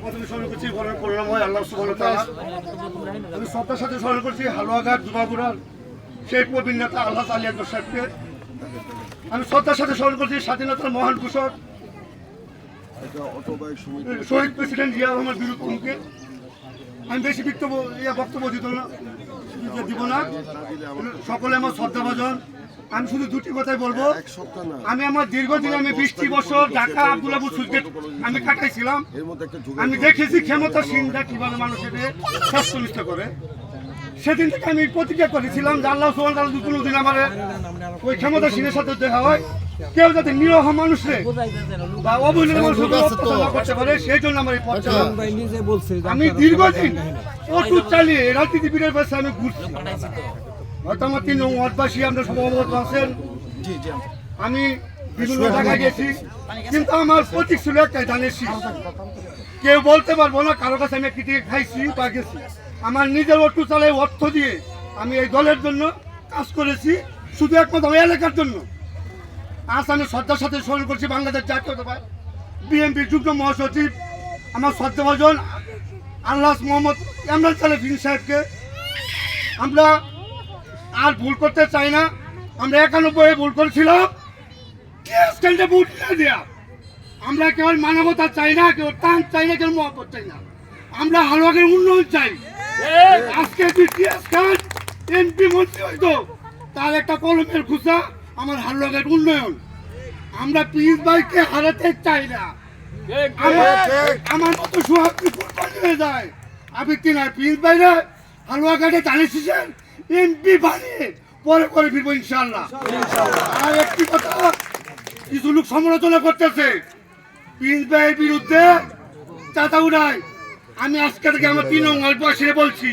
প্রথমে স্মরণ করছি করুণাময় আল্লাহ সুবহানাহু ওয়া তাআলা। আমি শ্রদ্ধার সাথে স্মরণ করছি হালুয়াঘাট যুবাপুরার সেই প্রবীণ নেতা আল্লাহ আলী আকবর সাহেবকে। আমি শ্রদ্ধার সাথে স্মরণ করছি স্বাধীনতার মহান ঘোষক শহীদ প্রেসিডেন্ট জিয়া রহমান বীরুত্তমকে। আমি বেশি বক্তব্য দিব না, সকলে আমার শ্রদ্ধাভাজন। আমি শুধু দুটি কথাই বলবো। আমি আমার দীর্ঘদিন 20 বছর ঢাকা আব্দুল্লাহপুর সুজগেট আমি কাটাইছিলাম। আমি দেখেছি ক্ষমতাসীনরা কিভাবে মানুষের স্বাস্থ্যনিষ্ঠ করে। সেদিন থেকে আমি প্রতিজ্ঞা করেছিলাম যে আল্লাহ সুবহানাহু ওয়া তাআলা কোনোদিন আমার ওই ক্ষমতাসীনের সাথে দেখা হয়, কেউ যাতে নিরহ মানুষে বা অবহেলিত মানুষকে করতে পারে, সেই জন্য আমার এই পথ চলা। আমি দীর্ঘদিন অটুট চালিয়ে রাজনীতিবিদের কাছে আমি ঘুরছি। হয়তো আমার 3 নং ওয়ার্ডবাসী আমরা সব অবগত আছেন। আমি বিভিন্ন জায়গায় গেছি, কিন্তু আমার প্রতীক ছিল একটাই, ধানের শীষ। কেউ বলতে পারবো না কারো কাছে আমি একটি খাইছি বা গেছি। আমার নিজের অটু চালাই অর্থ দিয়ে আমি এই দলের জন্য কাজ করেছি, শুধু একমাত্র এলাকার জন্য। আজ আমি শ্রদ্ধার সাথে স্মরণ করছি বাংলাদেশ জাতীয়তাবাদী বিএনপির যুগ্ম মহাসচিব আমার শ্রদ্ধাভাজন আল্লাহ মোহাম্মদ ইমরান সালেহীন সাহেবকে। আমরা আর ভুল করতে চাই না। আমরা 91 ভুল করেছিলাম, ভোট দেওয়া। আমরা কেউ মানবতা চাই না, কেউ টান চাই না, কেউ মহব্বত চাই না। আমরা হালুয়াঘাটের উন্নয়ন চাই। আজকে এমপি মন্ত্রী হইতো, তার একটা কলমের খুঁজা আমার হালুয়াঘাট উন্নয়ন। আমরা প্রিন্স ভাইকে হারাতে চাই না। আমার মতো সুহাগী কুরবানি হয়ে যায় আবৃত্তি নয়। প্রিন্স ভাইরা হালুয়াঘাটে ধানের শীষের এমপি বানিয়ে পরে করে ফিরবো ইনশাল্লাহ। আর একটি কথা, কিছু লোক সমালোচনা করতেছে প্রিন্স ভাইয়ের বিরুদ্ধে চাঁদা উড়ায়। আমি আজকে থেকে আমার 3 নং ওয়ার্ডবাসীকে বলছি,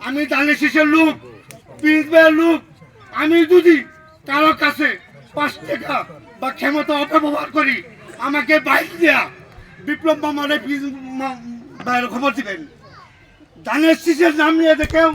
আমি ধানের শীষের লোক, প্রিন্স ভাইয়ের লোক। আমি যদি কারো কাছে 5 টাকা বা ক্ষমতা অপব্যবহার করি, আমাকে বাইক দেয়া বিপ্লব মামারে প্রিন্স ভাইয়ের খবর দিবেন। ধানের শীষের নাম নিয়ে দেখেও